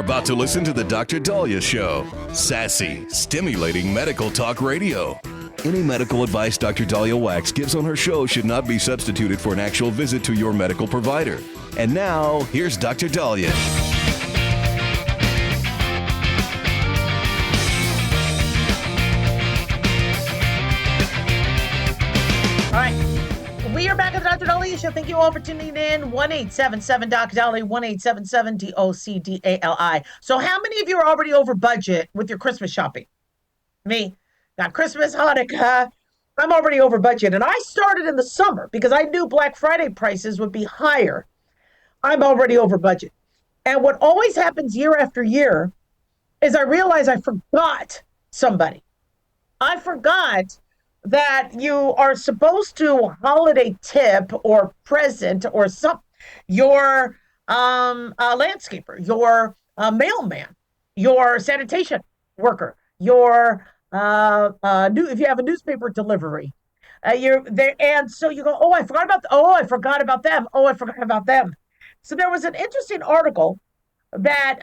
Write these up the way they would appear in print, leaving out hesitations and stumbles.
about to listen to the Dr. Dahlia Show. Sassy, stimulating medical talk radio. Any medical advice Dr. Dahlia Wax gives on her show should not be substituted for an actual visit to your medical provider. And now, here's Dr. Dahlia. All right. We are back at the Dr. Dahlia Show. Thank you all for tuning in. 1-877-Dr. Dahlia, 1-877-DOCDALI. So how many of you are already over budget with your Christmas shopping? Me. Got Christmas, Hanukkah. I'm already over budget. And I started in the summer because I knew Black Friday prices would be higher. I'm already over budget. And what always happens year after year is I realize I forgot somebody. I forgot that you are supposed to holiday tip or present or your landscaper, your mailman, your sanitation worker, your if you have a newspaper delivery, you're there, and so you go, I forgot about them. So there was an interesting article that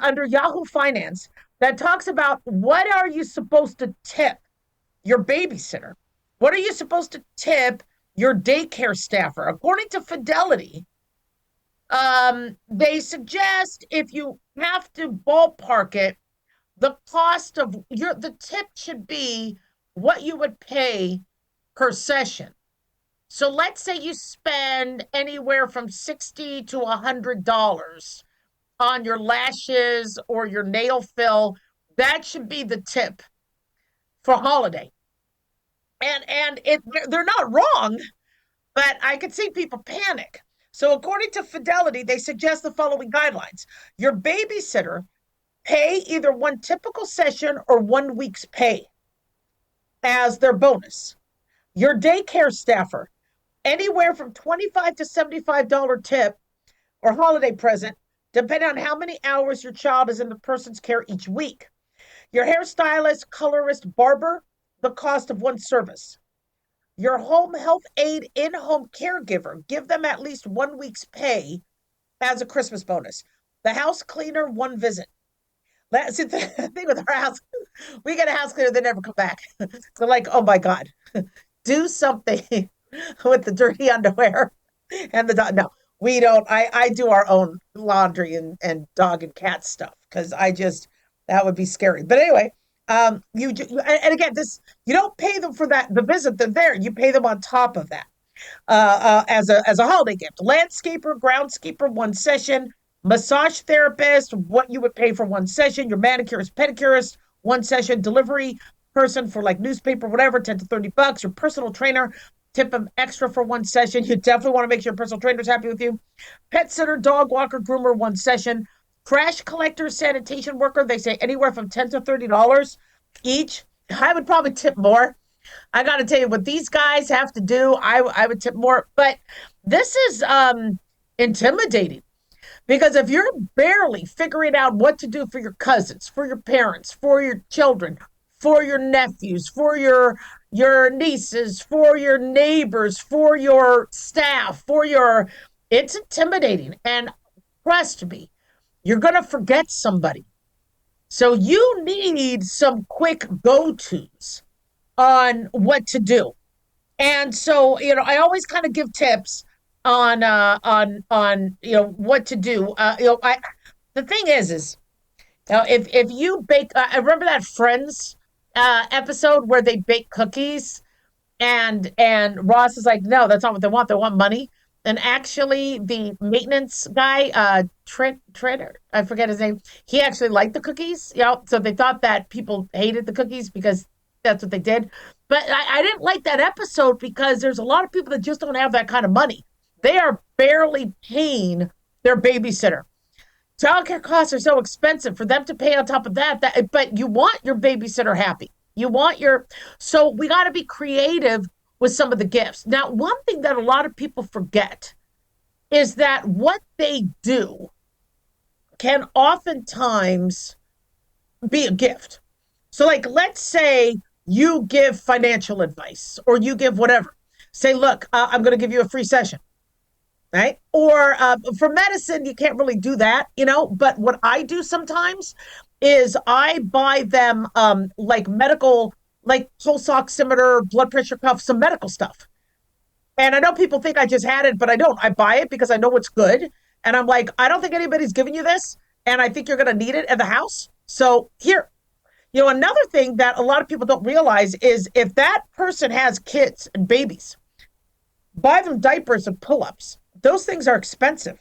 under Yahoo Finance that talks about what are you supposed to tip your babysitter? What are you supposed to tip your daycare staffer? According to Fidelity, they suggest if you have to ballpark it, the cost of the tip should be what you would pay per session. So let's say you spend anywhere from $60 to $100 on your lashes or your nail fill. That should be the tip for holiday. And they're not wrong, but I could see people panic. So according to Fidelity, they suggest the following guidelines. Your babysitter pay either one typical session or 1 week's pay as their bonus. Your daycare staffer, anywhere from $25 to $75 tip or holiday present, depending on how many hours your child is in the person's care each week. Your hairstylist, colorist, barber, the cost of one service. Your home health aide, in-home caregiver, give them at least 1 week's pay as a Christmas bonus. The house cleaner, one visit. See, the thing with our house, we get a house cleaner, they never come back. So like, oh my God, do something with the dirty underwear and the dog. No, we don't. I do our own laundry and dog and cat stuff because that would be scary. But anyway, and again, you don't pay them for the visit. They're there. You pay them on top of that as a holiday gift. Landscaper, groundskeeper, one session. Massage therapist, what you would pay for one session. Your manicurist, pedicurist, one session. Delivery person for like newspaper, whatever, $10 to $30. Your personal trainer, tip them extra for one session. You definitely want to make sure your personal trainer's happy with you. Pet sitter, dog walker, groomer, one session. Trash collector, sanitation worker, they say anywhere from $10 to $30 each. I would probably tip more. I got to tell you what these guys have to do. I would tip more, but this is intimidating. Because if you're barely figuring out what to do for your cousins, for your parents, for your children, for your nephews, for your nieces, for your neighbors, for your staff, it's intimidating. And trust me, you're going to forget somebody. So you need some quick go-tos on what to do. And so, I always kind of give tips on what to do. The thing is if you bake, I remember that Friends episode where they bake cookies and Ross is like, no, that's not what they want. They want money. And actually the maintenance guy, Trader, I forget his name. He actually liked the cookies. So they thought that people hated the cookies because that's what they did. But I didn't like that episode because there's a lot of people that just don't have that kind of money. They are barely paying their babysitter. Childcare costs are so expensive for them to pay on top of that. But you want your babysitter happy. So we got to be creative with some of the gifts. Now, one thing that a lot of people forget is that what they do can oftentimes be a gift. So like, let's say you give financial advice or you give whatever. Say, look, I'm going to give you a free session. right? Or for medicine, you can't really do that, But what I do sometimes is I buy them like medical, like pulse oximeter, blood pressure cuff, some medical stuff. And I know people think I just had it, but I don't. I buy it because I know it's good. And I'm like, I don't think anybody's giving you this. And I think you're going to need it at the house. So here, another thing that a lot of people don't realize is if that person has kids and babies, buy them diapers and pull-ups. Those things are expensive.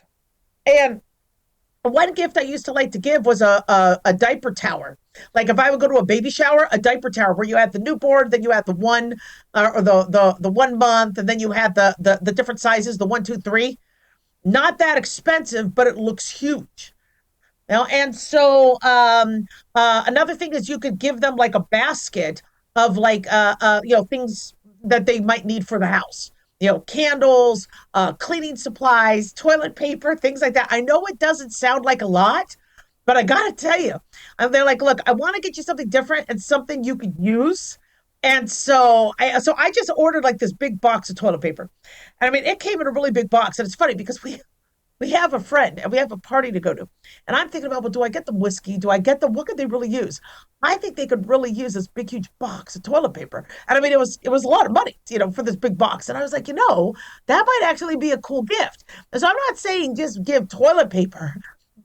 And one gift I used to like to give was a diaper tower. Like if I would go to a baby shower, a diaper tower where you had the newborn, then you had the one or the 1 month, and then you had the different sizes, the 1, 2, 3. Not that expensive, but it looks huge. And so another thing is you could give them like a basket of like things that they might need for the house. Candles, cleaning supplies, toilet paper, things like that. I know it doesn't sound like a lot, but I gotta tell you, and they're like, look, I want to get you something different and something you could use. And so I just ordered like this big box of toilet paper. And I mean, it came in a really big box. And it's funny because we have a friend and we have a party to go to. And I'm thinking about, well, do I get them whiskey? Do I get them? What could they really use? I think they could really use this big, huge box of toilet paper. And I mean, it was a lot of money, for this big box. And I was like, that might actually be a cool gift. And so I'm not saying just give toilet paper,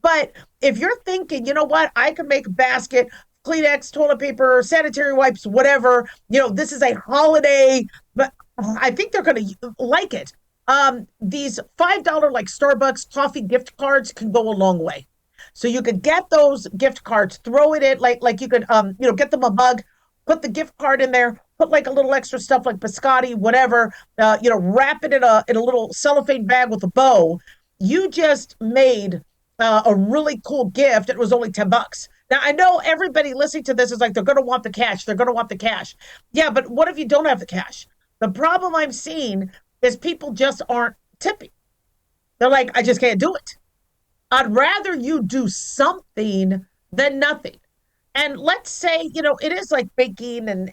but if you're thinking, you know what, I could make a basket, Kleenex, toilet paper, sanitary wipes, whatever, this is a holiday, but I think they're going to like it. These $5 like Starbucks coffee gift cards can go a long way. So you could get those gift cards, throw it in like you could get them a mug, put the gift card in there, put like a little extra stuff like biscotti, whatever, wrap it in a little cellophane bag with a bow. You just made a really cool gift. It was only $10. Now I know everybody listening to this is like they're going to want the cash. They're going to want the cash. Yeah, but what if you don't have the cash? The problem I'm seeing is people just aren't tipping. They're like, I just can't do it. I'd rather you do something than nothing. And let's say, it is like baking and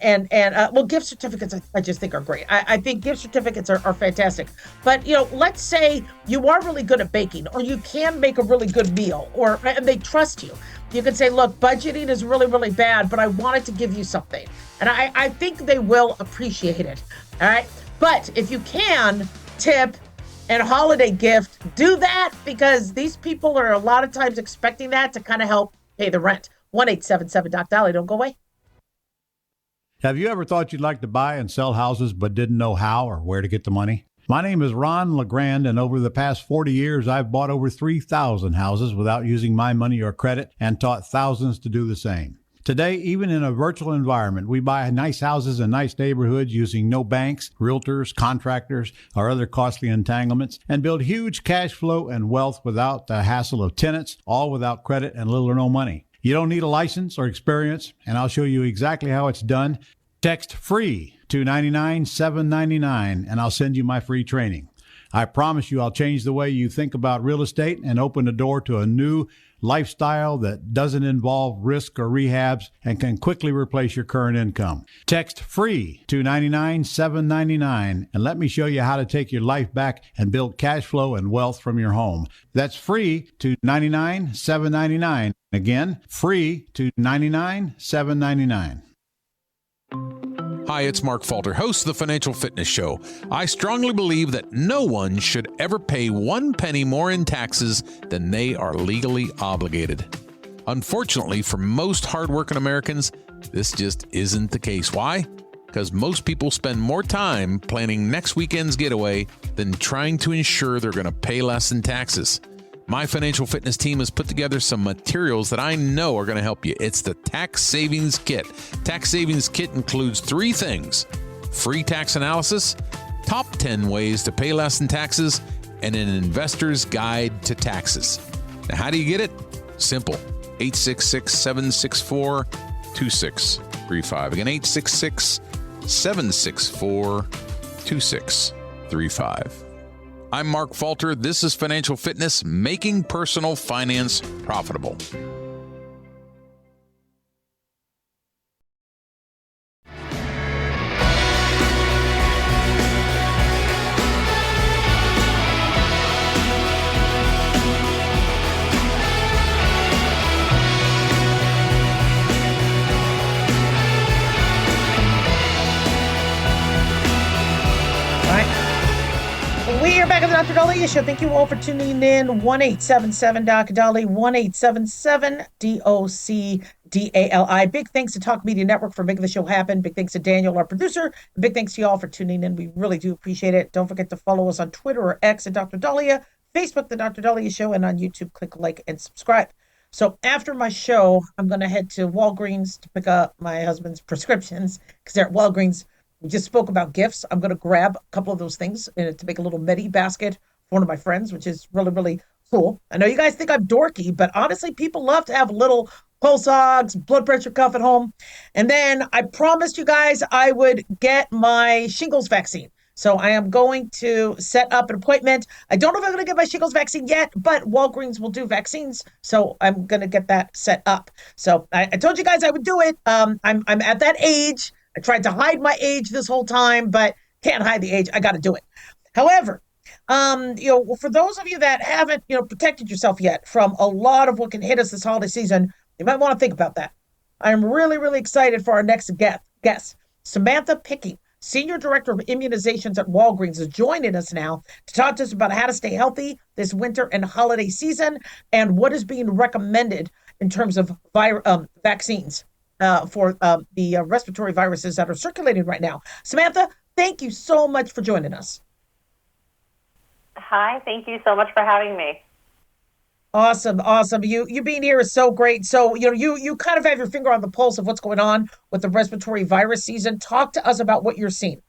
gift certificates, I just think are great. I think gift certificates are fantastic. But, let's say you are really good at baking or you can make a really good meal and they trust you. You can say, look, budgeting is really, really bad, but I wanted to give you something. And I think they will appreciate it. All right. But if you can tip and holiday gift, do that because these people are a lot of times expecting that to kind of help pay the rent. 1-877-Doc-Dolly. Don't go away. Have you ever thought you'd like to buy and sell houses but didn't know how or where to get the money? My name is Ron LeGrand, and over the past 40 years, I've bought over 3,000 houses without using my money or credit and taught thousands to do the same. Today, even in a virtual environment, we buy nice houses in nice neighborhoods using no banks, realtors, contractors, or other costly entanglements, and build huge cash flow and wealth without the hassle of tenants, all without credit and little or no money. You don't need a license or experience, and I'll show you exactly how it's done. Text FREE to 99799, and I'll send you my free training. I promise you I'll change the way you think about real estate and open the door to a new lifestyle that doesn't involve risk or rehabs and can quickly replace your current income. Text FREE to 99799 and let me show you how to take your life back and build cash flow and wealth from your home. That's FREE to 99799. Again, FREE to 99799. Hi, it's Mark Falter, host of the Financial Fitness Show. I strongly believe that no one should ever pay 1 penny more in taxes than they are legally obligated. Unfortunately, for most hardworking Americans, this just isn't the case. Why? Because most people spend more time planning next weekend's getaway than trying to ensure they're going to pay less in taxes. My financial fitness team has put together some materials that I know are going to help you. It's the Tax Savings Kit. Tax Savings Kit includes 3 things: free tax analysis, top 10 ways to pay less in taxes, and an investor's guide to taxes. Now, how do you get it? Simple. 866-764-2635. Again, 866-764-2635. I'm Mark Falter. This is Financial Fitness, making personal finance profitable. are back at the Dr. Dahlia Show. Thank you all for tuning in. 1-877-Dr. 1-877-DOC-DALI. Big thanks to Talk Media Network for making the show happen. Big thanks to Daniel, our producer. And big thanks to you all for tuning in. We really do appreciate it. Don't forget to follow us on Twitter or X at Dr. Dahlia, Facebook, The Dr. Dahlia Show, and on YouTube, click like and subscribe. So after my show, I'm going to head to Walgreens to pick up my husband's prescriptions because they're at Walgreens. We just spoke about gifts. I'm going to grab a couple of those things to make a little medi basket for one of my friends, which is really, really cool. I know you guys think I'm dorky, but honestly, people love to have little pulse ox, blood pressure cuff at home. And then I promised you guys I would get my shingles vaccine. So I am going to set up an appointment. I don't know if I'm going to get my shingles vaccine yet, but Walgreens will do vaccines. So I'm going to get that set up. So I told you guys I would do it. I'm at that age. I tried to hide my age this whole time, but can't hide the age. I got to do it. However, for those of you that haven't, protected yourself yet from a lot of what can hit us this holiday season, you might want to think about that. I'm really, really excited for our next guest. Samantha Picking, Senior Director of Immunizations at Walgreens, is joining us now to talk to us about how to stay healthy this winter and holiday season and what is being recommended in terms of vaccines. For the respiratory viruses that are circulating right now. Samantha, thank you so much for joining us. Hi, thank you so much for having me. Awesome. You being here is so great. So, you kind of have your finger on the pulse of what's going on with the respiratory virus season. Talk to us about what you're seeing.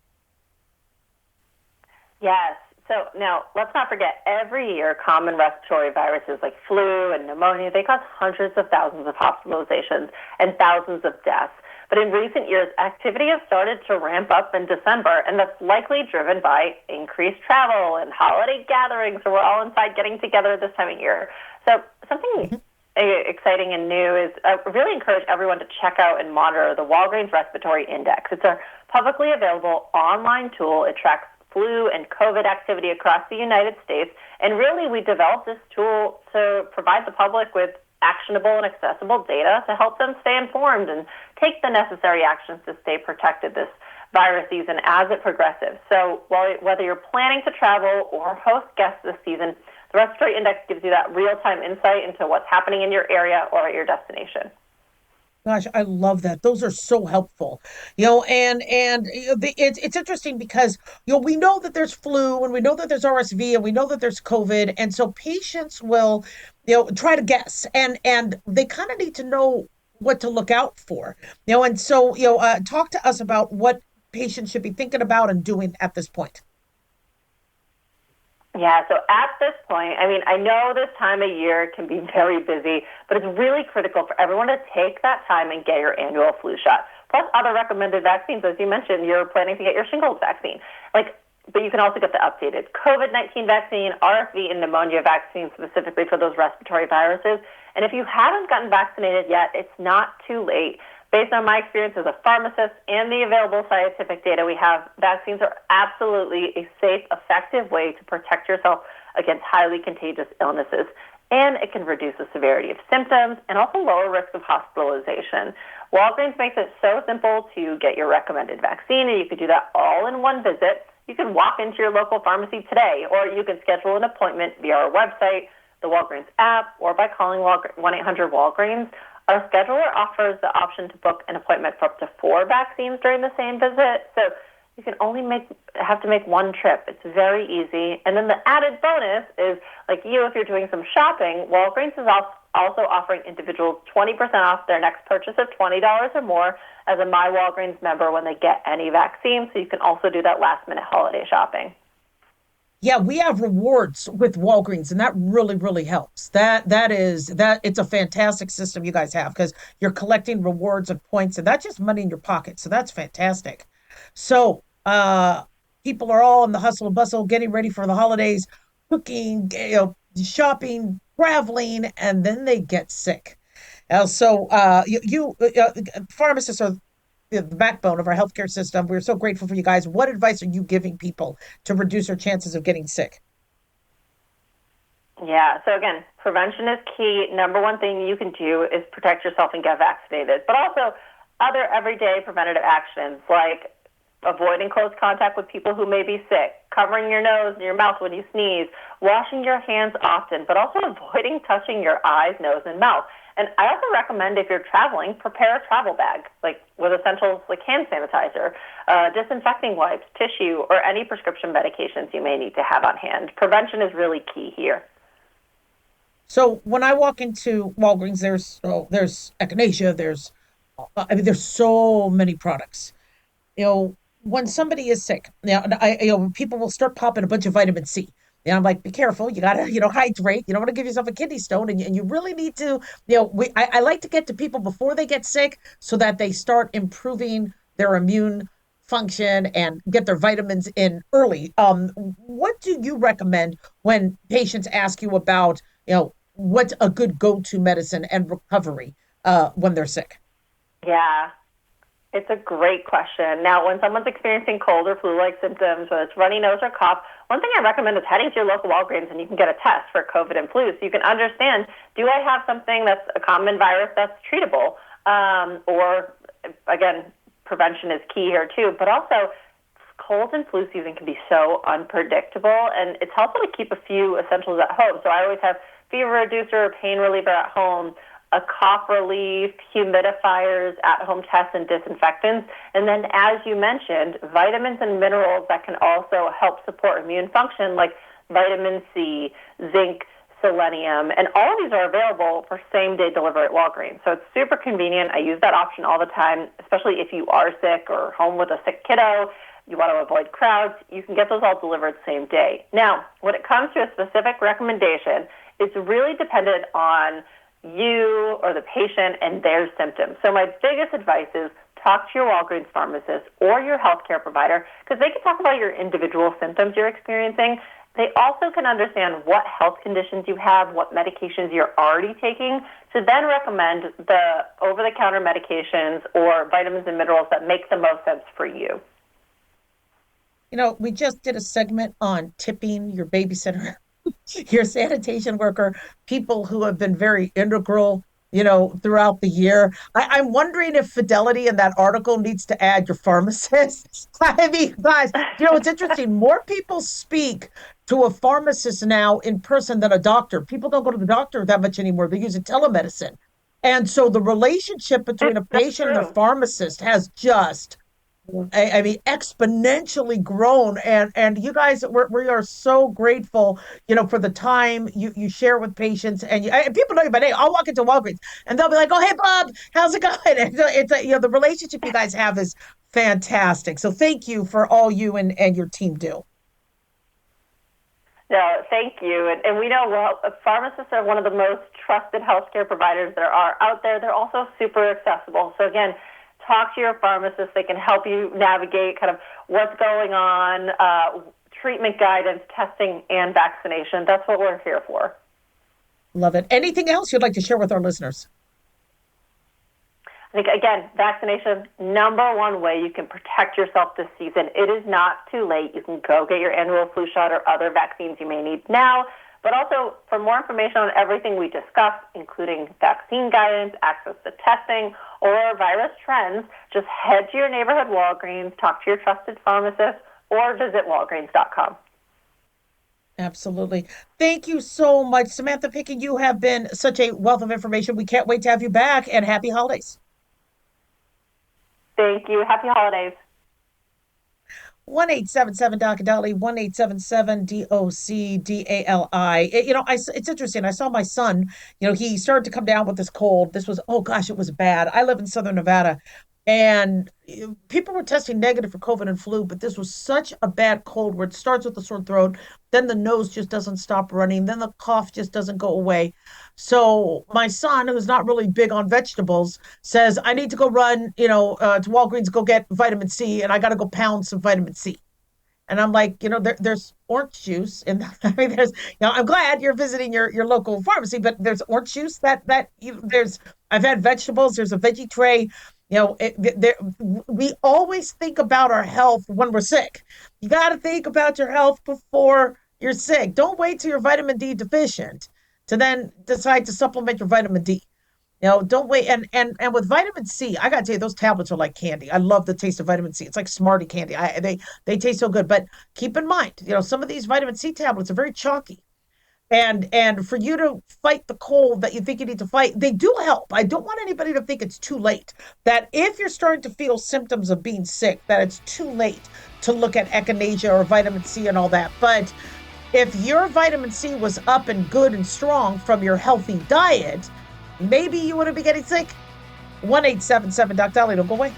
Yes. So now, let's not forget, every year, common respiratory viruses like flu and pneumonia, they cause hundreds of thousands of hospitalizations and thousands of deaths. But in recent years, activity has started to ramp up in December, and that's likely driven by increased travel and holiday gatherings, so we're all inside getting together this time of year. So something exciting and new is I really encourage everyone to check out and monitor the Walgreens Respiratory Index. It's a publicly available online tool. It tracks flu and COVID activity across the United States. And really, we developed this tool to provide the public with actionable and accessible data to help them stay informed and take the necessary actions to stay protected this virus season as it progresses. So whether you're planning to travel or host guests this season, the Respiratory Index gives you that real-time insight into what's happening in your area or at your destination. Gosh, I love that. Those are so helpful. It's interesting because we know that there's flu and we know that there's RSV and we know that there's COVID, and so patients will try to guess and they kind of need to know what to look out for. And so talk to us about what patients should be thinking about and doing at this point. Yeah, so at this point, I know this time of year can be very busy, but it's really critical for everyone to take that time and get your annual flu shot. Plus other recommended vaccines, as you mentioned, you're planning to get your shingles vaccine. But you can also get the updated COVID-19 vaccine, RSV, and pneumonia vaccine specifically for those respiratory viruses. And if you haven't gotten vaccinated yet, it's not too late. Based on my experience as a pharmacist and the available scientific data we have, vaccines are absolutely a safe, effective way to protect yourself against highly contagious illnesses. And it can reduce the severity of symptoms and also lower risk of hospitalization. Walgreens makes it so simple to get your recommended vaccine, and you can do that all in one visit. You can walk into your local pharmacy today, or you can schedule an appointment via our website, the Walgreens app, or by calling 1-800-WALGREENS. Our scheduler offers the option to book an appointment for up to 4 vaccines during the same visit. So you can only have to make one trip. It's very easy. And then the added bonus is, if you're doing some shopping, Walgreens is also offering individuals 20% off their next purchase of $20 or more as a My Walgreens member when they get any vaccine. So you can also do that last-minute holiday shopping. Yeah, we have rewards with Walgreens, and that really, really helps. It's a fantastic system you guys have because you're collecting rewards and points, and that's just money in your pocket. So that's fantastic. So people are all in the hustle and bustle, getting ready for the holidays, cooking, shopping, traveling, and then they get sick. Pharmacists are the backbone of our healthcare system. We're so grateful for you guys. What advice are you giving people to reduce their chances of getting sick? Yeah, so again, prevention is key. Number one thing you can do is protect yourself and get vaccinated, but also other everyday preventative actions like avoiding close contact with people who may be sick, covering your nose and your mouth when you sneeze, washing your hands often, but also avoiding touching your eyes, nose, and mouth. And I also recommend if you're traveling, prepare a travel bag, like with essentials like hand sanitizer, disinfecting wipes, tissue, or any prescription medications you may need to have on hand. Prevention is really key here. So when I walk into Walgreens, there's echinacea, there's so many products. When somebody is sick, people will start popping a bunch of vitamin C. I'm like, be careful. You gotta, hydrate. You don't want to give yourself a kidney stone, and you really need to, I like to get to people before they get sick so that they start improving their immune function and get their vitamins in early. What do you recommend when patients ask you about, what's a good go-to medicine and recovery when they're sick? Yeah. It's a great question. Now, when someone's experiencing cold or flu-like symptoms, whether it's runny nose or cough, one thing I recommend is heading to your local Walgreens and you can get a test for COVID and flu so you can understand, do I have something that's a common virus that's treatable? Or, again, prevention is key here too. But also, cold and flu season can be so unpredictable, and it's helpful to keep a few essentials at home. So I always have fever reducer, pain reliever at home, a cough relief, humidifiers, at-home tests, and disinfectants. And then, as you mentioned, vitamins and minerals that can also help support immune function, like vitamin C, zinc, selenium, and all of these are available for same-day delivery at Walgreens. So it's super convenient. I use that option all the time, especially if you are sick or home with a sick kiddo. You want to avoid crowds. You can get those all delivered same day. Now, when it comes to a specific recommendation, it's really dependent on you or the patient and their symptoms. So my biggest advice is talk to your Walgreens pharmacist or your healthcare provider because they can talk about your individual symptoms you're experiencing. They also can understand what health conditions you have, what medications you're already taking, to then recommend the over-the-counter medications or vitamins and minerals that make the most sense for you. We just did a segment on tipping your babysitter, your sanitation worker, people who have been very integral, throughout the year. I'm wondering if Fidelity in that article needs to add your pharmacist. I mean, guys, it's interesting. More people speak to a pharmacist now in person than a doctor. People don't go to the doctor that much anymore. They use telemedicine. And so the relationship between a patient and a pharmacist has just exponentially grown, and you guys, we are so grateful, for the time you share with patients, and people know you by name. I'll walk into Walgreens, and they'll be like, "Oh, hey, Bob, how's it going?" And it's the relationship you guys have is fantastic. So thank you for all you and your team do. No, thank you. And we know pharmacists are one of the most trusted healthcare providers there are out there. They're also super accessible. So again, talk to your pharmacist. They can help you navigate kind of what's going on, treatment guidance, testing, and vaccination. That's what we're here for. Love it. Anything else you'd like to share with our listeners? I think, again, vaccination, number one way you can protect yourself this season. It is not too late. You can go get your annual flu shot or other vaccines you may need now. But also, for more information on everything we discussed, including vaccine guidance, access to testing, or virus trends, just head to your neighborhood Walgreens, talk to your trusted pharmacist, or visit walgreens.com. Absolutely. Thank you so much, Samantha Pickett. You have been such a wealth of information. We can't wait to have you back, and happy holidays. Thank you. Happy holidays. 1-877-DOC-DALI, 1-877-DOC-DALI. It's interesting. I saw my son, he started to come down with this cold. This was, oh gosh, it was bad. I live in Southern Nevada, and people were testing negative for COVID and flu, but this was such a bad cold where it starts with a sore throat, then the nose just doesn't stop running, then the cough just doesn't go away. So my son, who's not really big on vegetables, says, I need to go run, to Walgreens, go get vitamin C, and I got to go pound some vitamin C. And I'm like, there's orange juice in that. I mean, I'm glad you're visiting your local pharmacy, but there's orange juice I've had vegetables, there's a veggie tray. We always think about our health when we're sick. You got to think about your health before you're sick. Don't wait till you're vitamin D deficient to then decide to supplement your vitamin D. Don't wait. And with vitamin C, I gotta tell you, those tablets are like candy. I love the taste of vitamin C. It's like Smartie candy. They taste so good. But keep in mind, some of these vitamin C tablets are very chalky. And for you to fight the cold that you think you need to fight, they do help. I don't want anybody to think it's too late. That if you're starting to feel symptoms of being sick, that it's too late to look at echinacea or vitamin C and all that. But if your vitamin C was up and good and strong from your healthy diet, maybe you wouldn't be getting sick. 1-877 Doc Dolly, don't go away.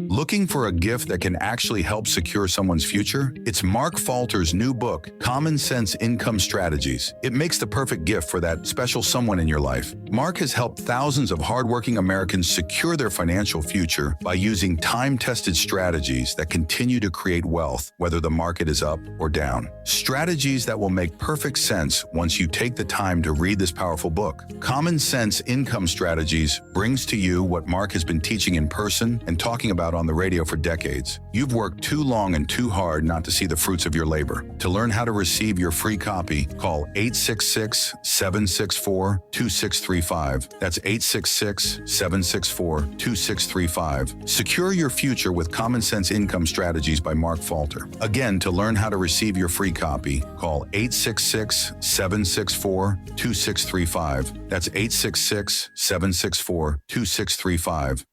Looking for a gift that can actually help secure someone's future? It's Mark Falter's new book, Common Sense Income Strategies. It makes the perfect gift for that special someone in your life. Mark has helped thousands of hardworking Americans secure their financial future by using time-tested strategies that continue to create wealth, whether the market is up or down. Strategies that will make perfect sense once you take the time to read this powerful book. Common Sense Income Strategies brings to you what Mark has been teaching in person and talking about on the radio for decades. You've worked too long and too hard not to see the fruits of your labor. To learn how to receive your free copy, call 866-764-2635. That's 866-764-2635. Secure your future with Common Sense Income Strategies by Mark Falter. Again, to learn how to receive your free copy, call 866-764-2635. That's 866-764-2635.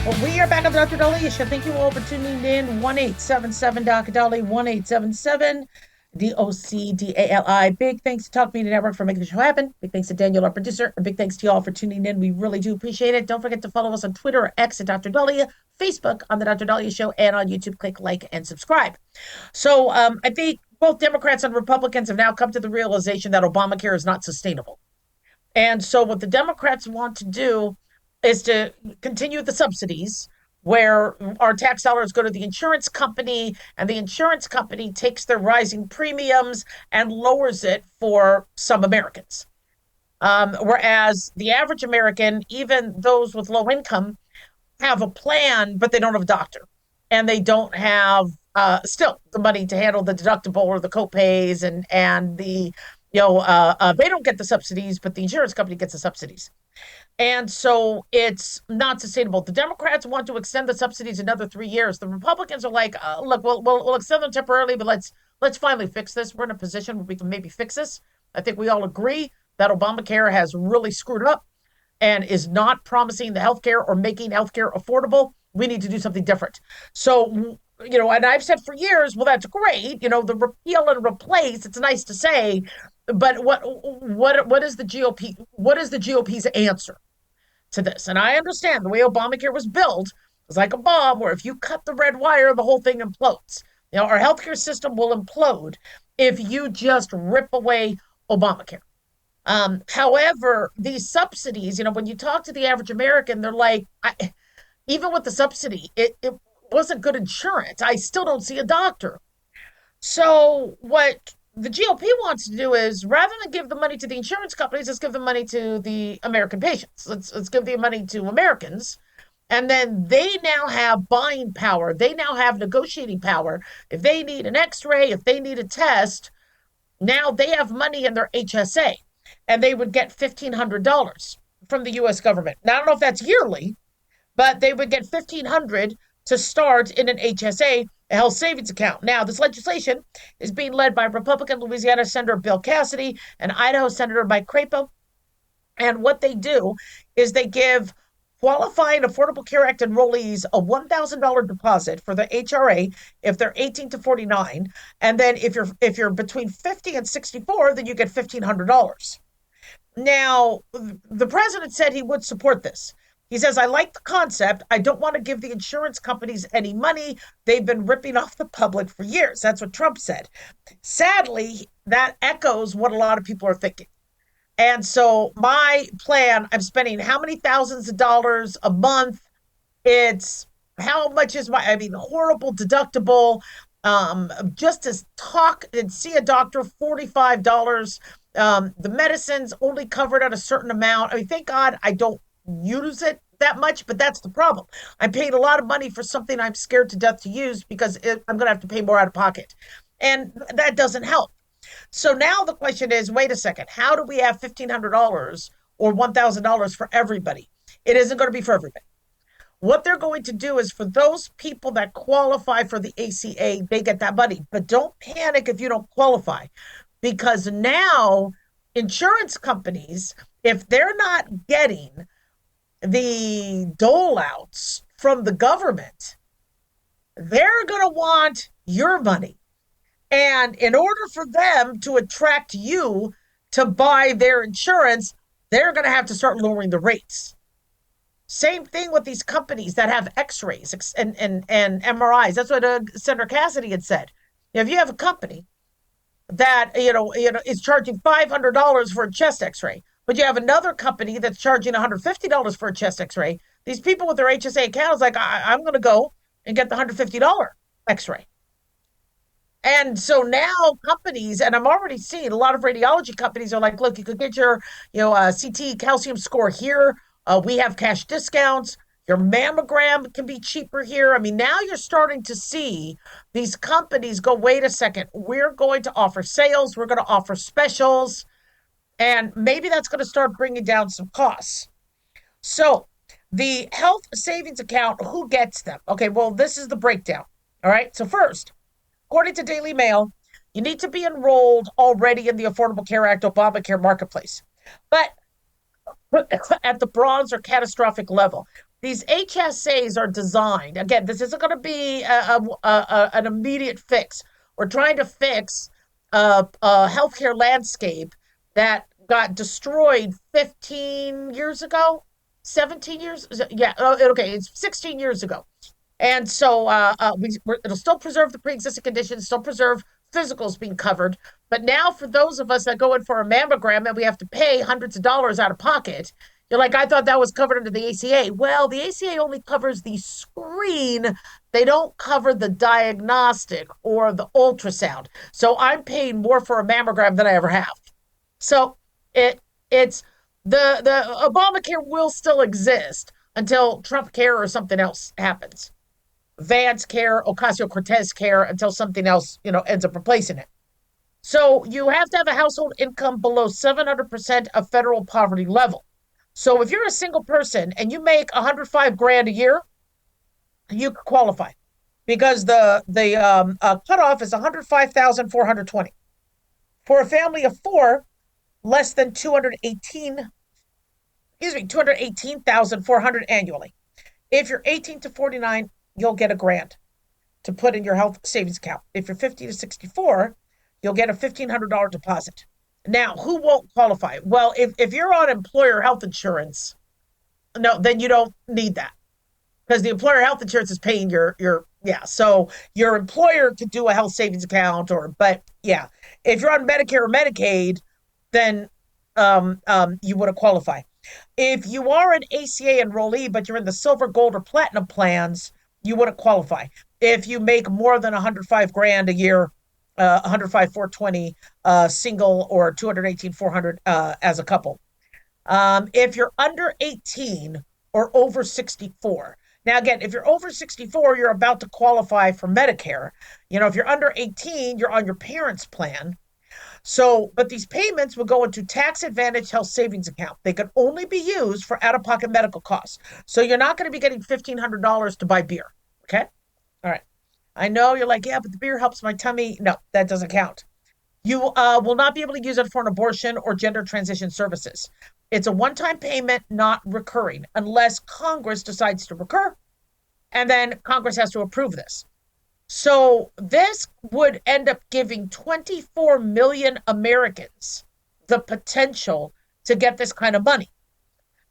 Well, we are back on the Dr. Dolly Show. Thank you all for tuning in. 1-877 Dr. Dolly, 1-877 DOCDALI. Big thanks to Talk Media Network for making the show happen. Big thanks to Daniel, our producer. And big thanks to you all for tuning in. We really do appreciate it. Don't forget to follow us on Twitter or X at Dr. Dahlia, Facebook on the Dr. Dahlia Show, and on YouTube. Click like and subscribe. So I think both Democrats and Republicans have now come to the realization that Obamacare is not sustainable. And so what the Democrats want to do is to continue the subsidies where our tax dollars go to the insurance company, and the insurance company takes their rising premiums and lowers it for some Americans. Whereas the average American, even those with low income, have a plan, but they don't have a doctor. And they don't have still the money to handle the deductible or the copays and the, they don't get the subsidies, but the insurance company gets the subsidies. And so it's not sustainable. The Democrats want to extend the subsidies another 3 years. The Republicans are like, look, we'll extend them temporarily, but let's finally fix this. We're in a position where we can maybe fix this. I think we all agree that Obamacare has really screwed up and is not promising the healthcare or making healthcare affordable. We need to do something different. So, and I've said for years, well, that's great. The repeal and replace, it's nice to say, but what is the GOP? What is the GOP's answer to this? And I understand the way Obamacare was built is like a bomb, where if you cut the red wire, the whole thing implodes. Our healthcare system will implode if you just rip away Obamacare. However, these subsidies, when you talk to the average American, they're like, even with the subsidy, it wasn't good insurance. I still don't see a doctor. So what the GOP wants to do is, rather than give the money to the insurance companies, let's give the money to the American patients. Let's give the money to Americans. And then they now have buying power. They now have negotiating power. If they need an x-ray, if they need a test, now they have money in their HSA. And they would get $1,500 from the U.S. government. Now, I don't know if that's yearly, but they would get $1,500 to start in an HSA, a health savings account. Now, this legislation is being led by Republican Louisiana Senator Bill Cassidy and Idaho Senator Mike Crapo. And what they do is they give qualifying Affordable Care Act enrollees a $1,000 deposit for the HRA if they're 18 to 49. And then if you're between 50 and 64, then you get $1,500. Now, the president said he would support this. He says, I like the concept. I don't want to give the insurance companies any money. They've been ripping off the public for years. That's what Trump said. Sadly, that echoes what a lot of people are thinking. And so my plan, I'm spending how many thousands of dollars a month? It's how much is horrible deductible. Just to talk and see a doctor, $45. The medicine's only covered at a certain amount. I mean, thank God I don't use it that much, but that's the problem. I'm paying a lot of money for something I'm scared to death to use because I'm going to have to pay more out of pocket. And that doesn't help. So now the question is, wait a second, how do we have $1,500 or $1,000 for everybody? It isn't going to be for everybody. What they're going to do is for those people that qualify for the ACA, they get that money. But don't panic if you don't qualify, because now insurance companies, if they're not getting the dole outs from the government, they're going to want your money. And in order for them to attract you to buy their insurance, they're going to have to start lowering the rates. Same thing with these companies that have x-rays and MRIs. That's what Senator Cassidy had said. If you have a company that is charging $500 for a chest x-ray, but you have another company that's charging $150 for a chest x-ray, these people with their HSA accounts like, I'm going to go and get the $150 x-ray. And so now companies, and I'm already seeing a lot of radiology companies are like, look, you could get your, CT calcium score here. We have cash discounts. Your mammogram can be cheaper here. I mean, now you're starting to see these companies go, wait a second, we're going to offer sales. We're going to offer specials. And maybe that's going to start bringing down some costs. So the health savings account, who gets them? Okay, well, this is the breakdown. All right. So first, according to Daily Mail, you need to be enrolled already in the Affordable Care Act Obamacare marketplace. But at the bronze or catastrophic level, these HSAs are designed. Again, this isn't going to be an immediate fix. We're trying to fix a healthcare landscape that got destroyed 15 years ago, 17 years. Yeah, okay, it's 16 years ago. And so it'll still preserve the pre-existing conditions, still preserve physicals being covered. But now for those of us that go in for a mammogram and we have to pay hundreds of dollars out of pocket, you're like, I thought that was covered under the ACA. Well, the ACA only covers the screen. They don't cover the diagnostic or the ultrasound. So I'm paying more for a mammogram than I ever have. So it's the Obamacare will still exist until Trump care or something else happens. Vance care, Ocasio-Cortez care, until something else, ends up replacing it. So you have to have a household income below 700% of federal poverty level. So if you're a single person and you make $105,000 a year, you qualify because the cutoff is $105,420. For a family of four, less than $218,400 annually. If you're 18 to 49, you'll get $1,000 to put in your health savings account. If you're 50 to 64, you'll get a $1,500 deposit. Now, who won't qualify? Well, if you're on employer health insurance, no, then you don't need that because the employer health insurance is paying so your employer could do a health savings account but if you're on Medicare or Medicaid, then you wouldn't qualify. If you are an ACA enrollee, but you're in the silver, gold, or platinum plans, you wouldn't qualify. If you make more than $105,000 a year, $105,420 single, or $218,400 as a couple. If you're under 18 or over 64. Now, again, if you're over 64, you're about to qualify for Medicare. If you're under 18, you're on your parents' plan. So, but these payments will go into tax advantage health savings account. They can only be used for out-of-pocket medical costs. So you're not going to be getting $1,500 to buy beer. Okay. All right. I know you're like, yeah, but the beer helps my tummy. No, that doesn't count. You will not be able to use it for an abortion or gender transition services. It's a one-time payment, not recurring, unless Congress decides to recur. And then Congress has to approve this. So this would end up giving 24 million Americans the potential to get this kind of money.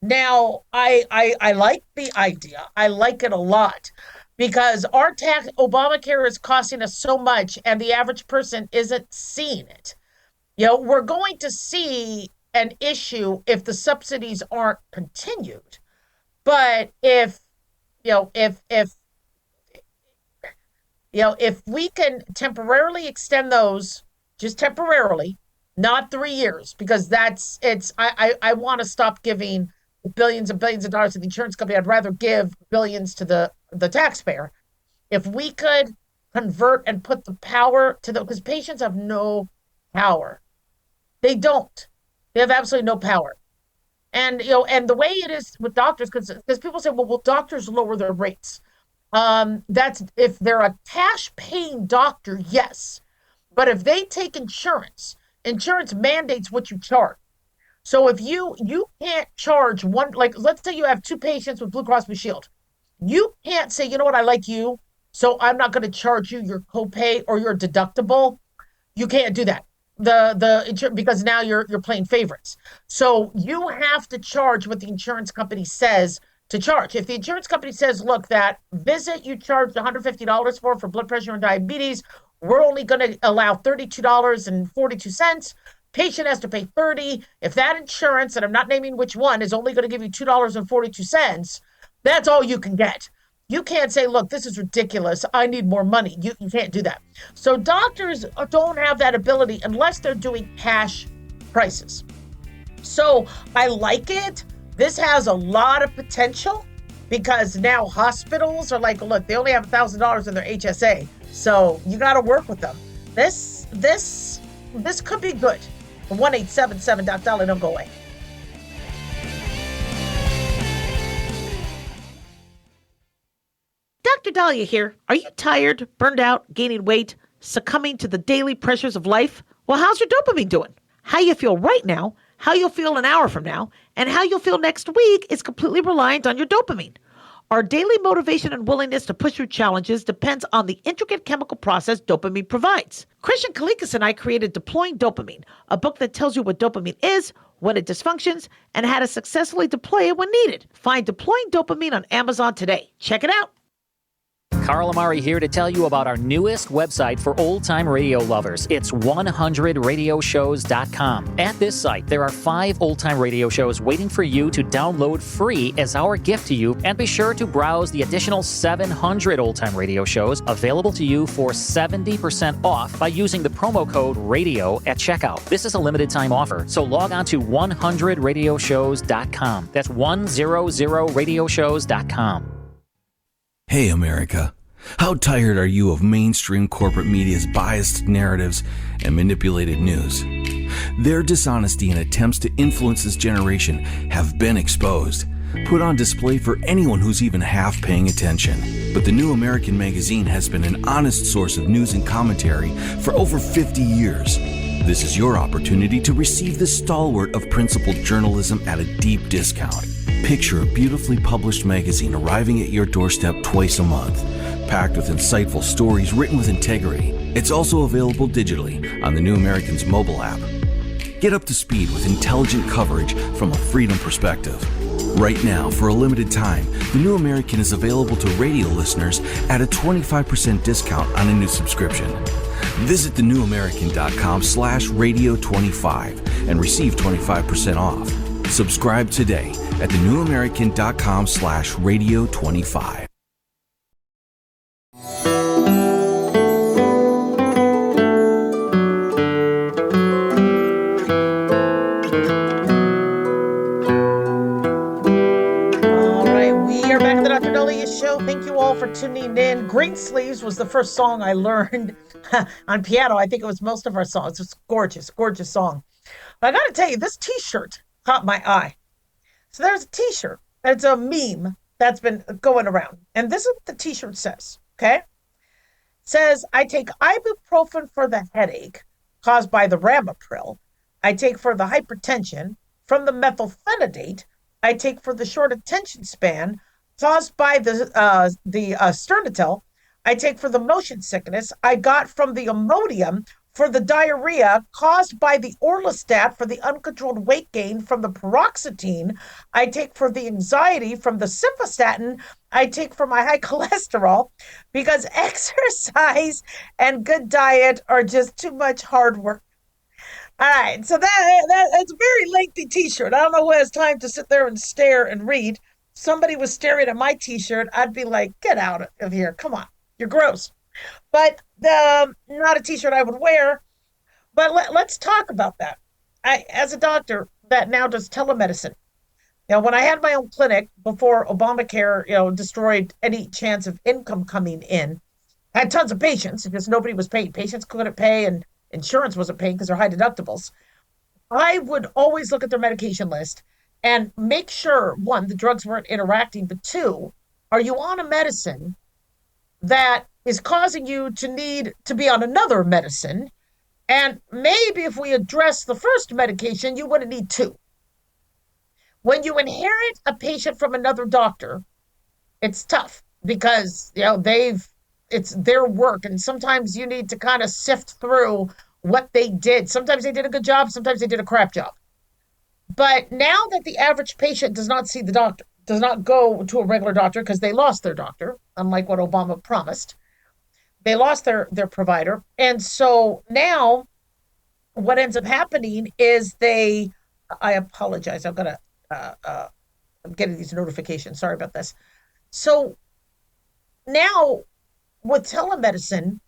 Now, I like the idea. I like it a lot because our Obamacare is costing us so much and the average person isn't seeing it. We're going to see an issue if the subsidies aren't continued. But if you know, if we can temporarily extend those, just temporarily, not 3 years, because I want to stop giving billions and billions of dollars to the insurance company. I'd rather give billions to the taxpayer. If we could convert and put the power to because patients have no power. They don't. They have absolutely no power. And and the way it is with doctors, because people say, well, will doctors lower their rates? That's if they're a cash paying doctor, yes. But if they take insurance, insurance mandates what you charge. So if you can't charge one, like let's say you have two patients with Blue Cross Blue Shield, you can't say, you know what, I like you, so I'm not going to charge you your copay or your deductible. You can't do that. Because now you're playing favorites. So you have to charge what the insurance company says to charge. If the insurance company says, look, that visit you charged $150 for blood pressure and diabetes, we're only going to allow $32.42. Patient has to pay $30. If that insurance, and I'm not naming which one, is only going to give you $2.42, that's all you can get. You can't say, look, this is ridiculous, I need more money. You can't do that. So doctors don't have that ability unless they're doing cash prices. So I like it. This has a lot of potential because now hospitals are like, look, they only have $1,000 in their HSA. So you got to work with them. This could be good. 1-877 Dr. Don't go away. Dr. Dahlia here. Are you tired, burned out, gaining weight, succumbing to the daily pressures of life? Well, how's your dopamine doing? How you feel right now, how you'll feel an hour from now, and how you'll feel next week is completely reliant on your dopamine. Our daily motivation and willingness to push through challenges depends on the intricate chemical process dopamine provides. Christian Kalikas and I created Deploying Dopamine, a book that tells you what dopamine is, when it dysfunctions, and how to successfully deploy it when needed. Find Deploying Dopamine on Amazon today. Check it out. Carl Amari here to tell you about our newest website for old-time radio lovers. It's 100radioshows.com. At this site, there are 5 old-time radio shows waiting for you to download free as our gift to you, and be sure to browse the additional 700 old-time radio shows available to you for 70% off by using the promo code RADIO at checkout. This is a limited-time offer, so log on to 100radioshows.com. That's 100radioshows.com. Hey, America. How tired are you of mainstream corporate media's biased narratives and manipulated news? Their dishonesty and attempts to influence this generation have been exposed, put on display for anyone who's even half paying attention. But the New American Magazine has been an honest source of news and commentary for over 50 years. This is your opportunity to receive the stalwart of principled journalism at a deep discount. Picture a beautifully published magazine arriving at your doorstep twice a month, packed with insightful stories written with integrity. It's also available digitally on the New American's mobile app. Get up to speed with intelligent coverage from a freedom perspective. Right now, for a limited time, the New American is available to radio listeners at a 25% discount on a new subscription. Visit thenewamerican.com/radio25 and receive 25% off. Subscribe today at thenewamerican.com/radio25. All right, we are back at the Dr. Dahlia Show. Thank you all for tuning in. Green Sleeves was the first song I learned on piano. I think it was most of our songs. It's gorgeous, gorgeous song. But I got to tell you, this T-shirt caught my eye. So there's a T-shirt. It's a meme that's been going around. And this is what the T-shirt says, okay? It says, I take ibuprofen for the headache caused by the Ramipril. I take for the hypertension from the methylphenidate. I take for the short attention span caused by the Sternatel. I take for the motion sickness I got from the Imodium, for the diarrhea caused by the Orlistat, for the uncontrolled weight gain from the paroxetine. I take for the anxiety from the simvastatin. I take for my high cholesterol because exercise and good diet are just too much hard work. All right, so that's a very lengthy T-shirt. I don't know who has time to sit there and stare and read. Somebody was staring at my T-shirt, I'd be like, "Get out of here! Come on, you're gross." But the not a T-shirt I would wear. But let's talk about that. As a doctor that now does telemedicine, when I had my own clinic before Obamacare, destroyed any chance of income coming in, I had tons of patients because nobody was paying. Patients couldn't pay, and insurance wasn't paying because they're high deductibles. I would always look at their medication list and make sure, one, the drugs weren't interacting, but two, are you on a medicine that is causing you to need to be on another medicine? And maybe if we address the first medication, you wouldn't need two. When you inherit a patient from another doctor, it's tough because it's their work, and sometimes you need to kind of sift through what they did. Sometimes they did a good job, sometimes they did a crap job. But now that the average patient does not see the doctor, does not go to a regular doctor because they lost their doctor, unlike what Obama promised, they lost their provider. And so now what ends up happening is I apologize. I'm getting these notifications. Sorry about this. So now with telemedicine,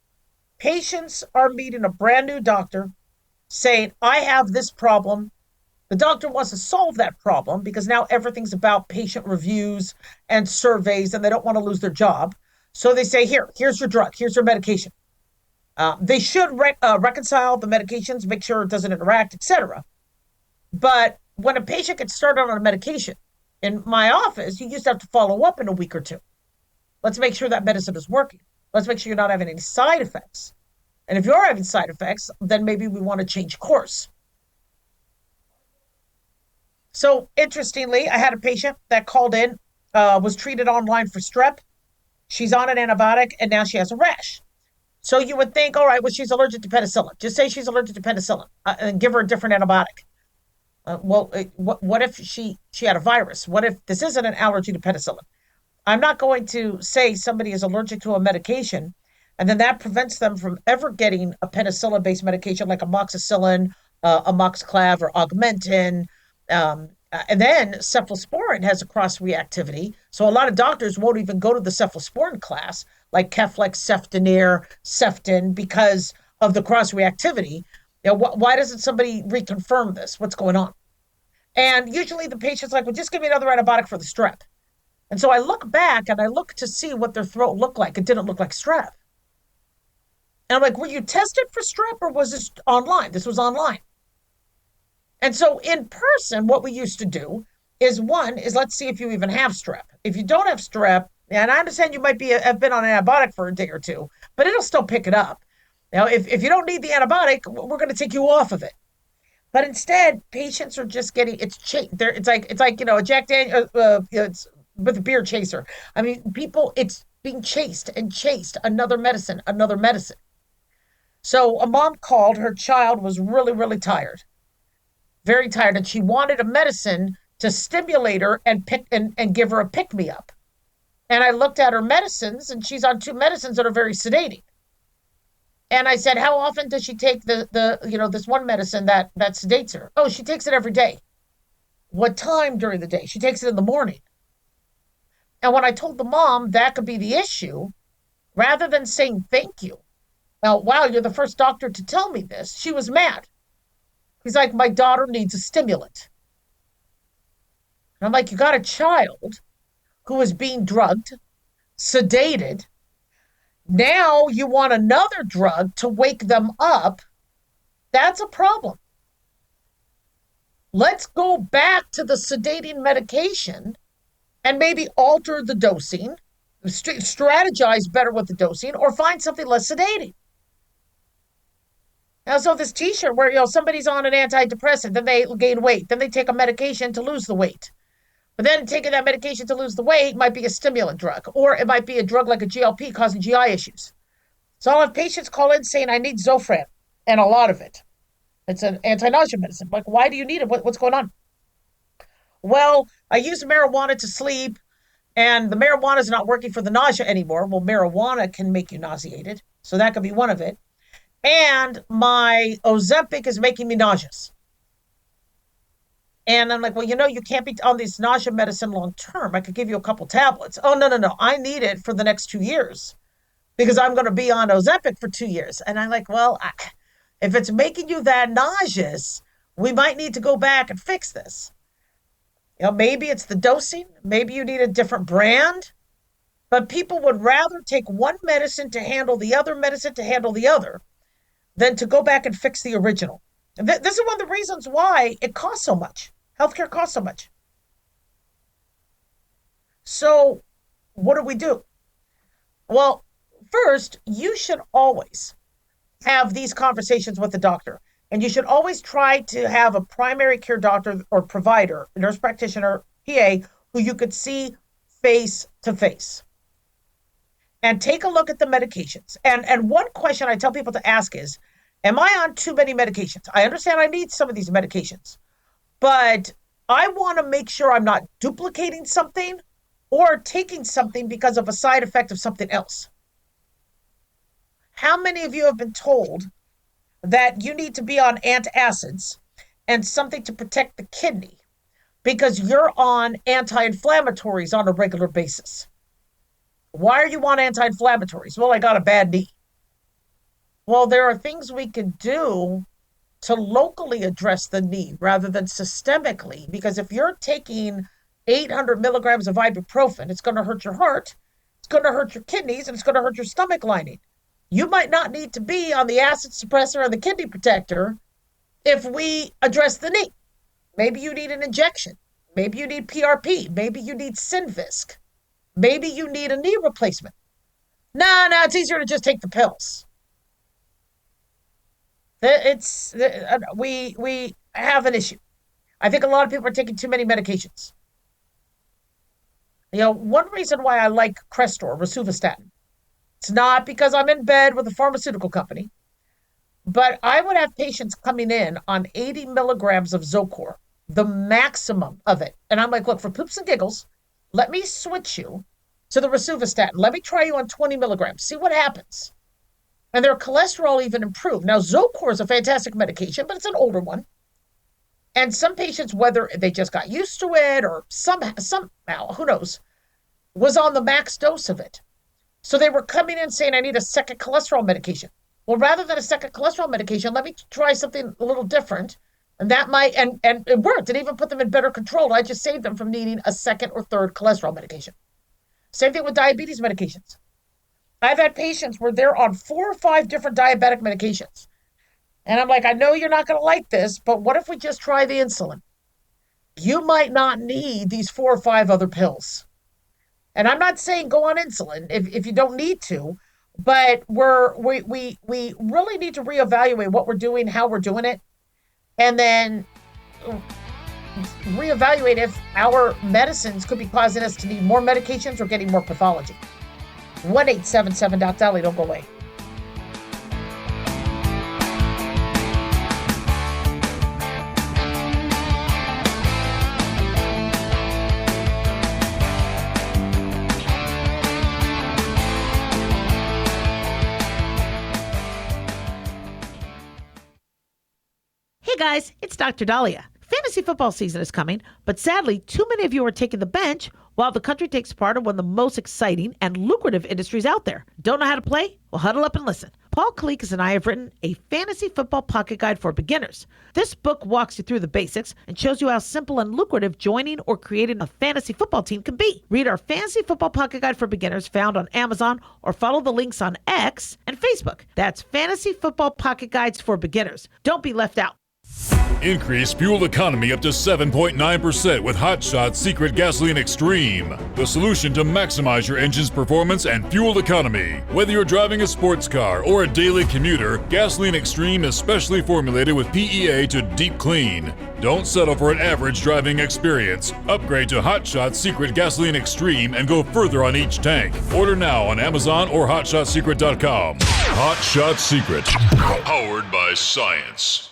patients are meeting a brand new doctor saying, I have this problem. The doctor wants to solve that problem because now everything's about patient reviews and surveys, and they don't want to lose their job. So they say, here's your drug, here's your medication. They should reconcile the medications, make sure it doesn't interact, etc. But when a patient gets started on a medication, in my office, you used to have to follow up in a week or two. Let's make sure that medicine is working. Let's make sure you're not having any side effects. And if you're having side effects, then maybe we want to change course. So interestingly, I had a patient that called in, was treated online for strep. She's on an antibiotic, and now she has a rash. So you would think, all right, well, she's allergic to penicillin. Just say she's allergic to penicillin and give her a different antibiotic. What if she had a virus? What if this isn't an allergy to penicillin? I'm not going to say somebody is allergic to a medication, and then that prevents them from ever getting a penicillin-based medication like amoxicillin, amoxiclav, or augmentin. And then cephalosporin has a cross-reactivity, so a lot of doctors won't even go to the cephalosporin class, like Keflex, Cefdinir, Ceftin, because of the cross-reactivity. Why doesn't somebody reconfirm this? What's going on? And usually the patient's like, well, just give me another antibiotic for the strep. And so I look back and I look to see what their throat looked like. It didn't look like strep. And I'm like, were you tested for strep or was this online? This was online. And so in person, what we used to do is let's see if you even have strep. If you don't have strep, and I understand you might have been on an antibiotic for a day or two, but it'll still pick it up. Now, if you don't need the antibiotic, we're going to take you off of it. But instead, patients are just getting it's like a Jack Daniel it's with a beer chaser. I mean, it's being chased and chased. Another medicine. So a mom called. Her child was really, really tired, very tired, and she wanted a medicine to stimulate her and give her a pick me up. And I looked at her medicines, and she's on two medicines that are very sedating. And I said, how often does she take this one medicine that sedates her? Oh, she takes it every day. What time during the day? She takes it in the morning. And when I told the mom that could be the issue, rather than saying thank you, now, wow, you're the first doctor to tell me this, she was mad. He's like, my daughter needs a stimulant. And I'm like, you got a child who is being drugged, sedated. Now you want another drug to wake them up. That's a problem. Let's go back to the sedating medication and maybe alter the dosing, strategize better with the dosing, or find something less sedating. Now, so this T-shirt where somebody's on an antidepressant, then they gain weight, then they take a medication to lose the weight. But then taking that medication to lose the weight might be a stimulant drug, or it might be a drug like a GLP causing GI issues. So I'll have patients call in saying, I need Zofran, and a lot of it. It's an anti-nausea medicine. Like, why do you need it? What's going on? Well, I use marijuana to sleep, and the marijuana is not working for the nausea anymore. Well, marijuana can make you nauseated, so that could be one of it. and my Ozempic is making me nauseous. And I'm like, well, you can't be on this nausea medicine long term. I could give you a couple tablets. Oh, no. I need it for the next 2 years because I'm going to be on Ozempic for 2 years. And I'm like, well, if it's making you that nauseous, we might need to go back and fix this. Maybe it's the dosing. Maybe you need a different brand. But people would rather take one medicine to handle the other medicine to handle the other than to go back and fix the original. And this is one of the reasons why it costs so much. Healthcare costs so much. So what do we do? Well, first, you should always have these conversations with the doctor. And you should always try to have a primary care doctor or provider, nurse practitioner, PA, who you could see face to face. And take a look at the medications. And one question I tell people to ask is, am I on too many medications? I understand I need some of these medications, but I want to make sure I'm not duplicating something or taking something because of a side effect of something else. How many of you have been told that you need to be on antacids and something to protect the kidney because you're on anti-inflammatories on a regular basis? Why are you on anti-inflammatories? Well, I got a bad knee. Well, there are things we can do to locally address the knee rather than systemically, because if you're taking 800 milligrams of ibuprofen, it's going to hurt your heart, it's going to hurt your kidneys, and it's going to hurt your stomach lining. You might not need to be on the acid suppressor and the kidney protector if we address the knee. Maybe you need an injection. Maybe you need PRP. Maybe you need Synvisc. Maybe you need a knee replacement. No, it's easier to just take the pills. We have an issue. I think a lot of people are taking too many medications. One reason why I like Crestor, rosuvastatin, it's not because I'm in bed with a pharmaceutical company, but I would have patients coming in on 80 milligrams of Zocor, the maximum of it. And I'm like, look, for poops and giggles, let me switch you to the rosuvastatin. Let me try you on 20 milligrams. See what happens. And their cholesterol even improved. Now, Zocor is a fantastic medication, but it's an older one. And some patients, whether they just got used to it or somehow, who knows, was on the max dose of it. So they were coming in saying, I need a second cholesterol medication. Well, rather than a second cholesterol medication, let me try something a little different. And that might, and it worked. It even put them in better control. I just saved them from needing a second or third cholesterol medication. Same thing with diabetes medications. I've had patients where they're on 4 or 5 different diabetic medications. And I'm like, I know you're not going to like this, but what if we just try the insulin? You might not need these 4 or 5 other pills. And I'm not saying go on insulin if you don't need to, but we really need to reevaluate what we're doing, how we're doing it, and then reevaluate if our medicines could be causing us to need more medications or getting more pathology. 1-877-DOC-DOLLY, don't go away. Hey guys, it's Dr. Dahlia. Fantasy football season is coming, but sadly, too many of you are taking the bench while the country takes part in one of the most exciting and lucrative industries out there. Don't know how to play? Well, huddle up and listen. Paul Kalikas and I have written a fantasy football pocket guide for beginners. This book walks you through the basics and shows you how simple and lucrative joining or creating a fantasy football team can be. Read our fantasy football pocket guide for beginners found on Amazon or follow the links on X and Facebook. That's Fantasy Football Pocket Guides for Beginners. Don't be left out. Increase fuel economy up to 7.9% with Hot Shot Secret Gasoline Extreme, the solution to maximize your engine's performance and fuel economy. Whether you're driving a sports car or a daily commuter, Gasoline Extreme is specially formulated with PEA to deep clean. Don't settle for an average driving experience. Upgrade to Hot Shot Secret Gasoline Extreme and go further on each tank. Order now on Amazon or HotShotSecret.com. Hot Shot Secret, powered by science.